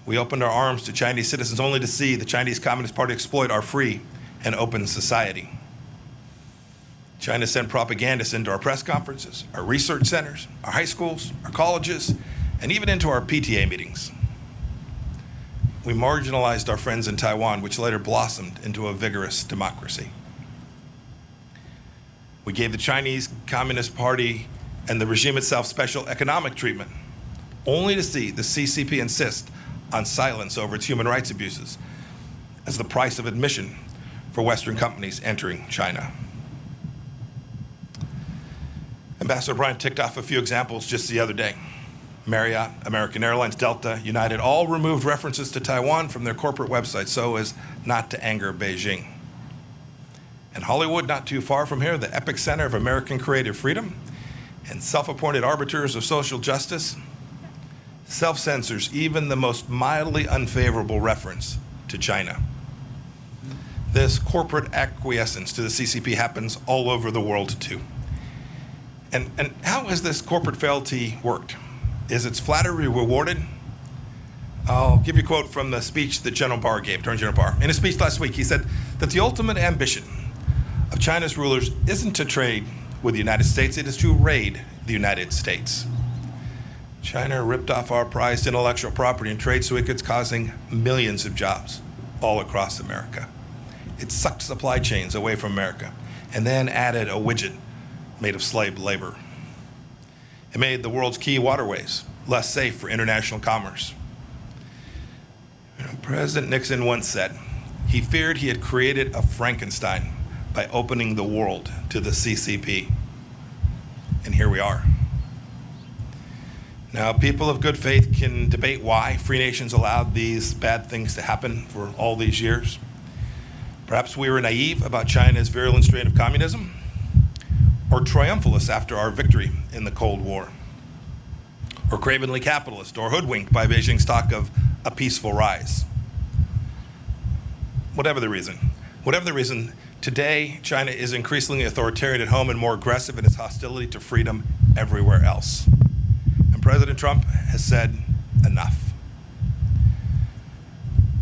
We opened our arms to Chinese citizens only to see the Chinese Communist Party exploit our free and open society. China sent propagandists into our press conferences, our research centers, our high schools, our colleges, and even into our PTA meetings. We marginalized our friends in Taiwan, which later blossomed into a vigorous democracy. We gave the Chinese Communist Party and the regime itself special economic treatment, only to see the CCP insist on silence over its human rights abuses as the price of admission for Western companies entering China. Ambassador Bryant ticked off a few examples just the other day. Marriott, American Airlines, Delta, United all removed references to Taiwan from their corporate websites so as not to anger Beijing. And Hollywood, not too far from here, the epicenter of American creative freedom and self-appointed arbiters of social justice, self-censors even the most mildly unfavorable reference to China. This corporate acquiescence to the CCP happens all over the world too. And how has this corporate fealty worked? Is its flattery rewarded? I'll give you a quote from the speech that General Barr gave, Attorney General Barr. In his speech last week, he said that the ultimate ambition of China's rulers isn't to trade with the United States, it is to raid the United States. China ripped off our prized intellectual property and trade secrets, causing millions of jobs all across America. It sucked supply chains away from America and then added a widget made of slave labor. It made the world's key waterways less safe for international commerce. President Nixon once said he feared he had created a Frankenstein by opening the world to the CCP. And here we are. Now, people of good faith can debate why free nations allowed these bad things to happen for all these years. Perhaps we were naive about China's virulent strain of communism, or triumphalist after our victory in the Cold War, or cravenly capitalist, or hoodwinked by Beijing's talk of a peaceful rise. Whatever the reason, today China is increasingly authoritarian at home and more aggressive in its hostility to freedom everywhere else. And President Trump has said enough.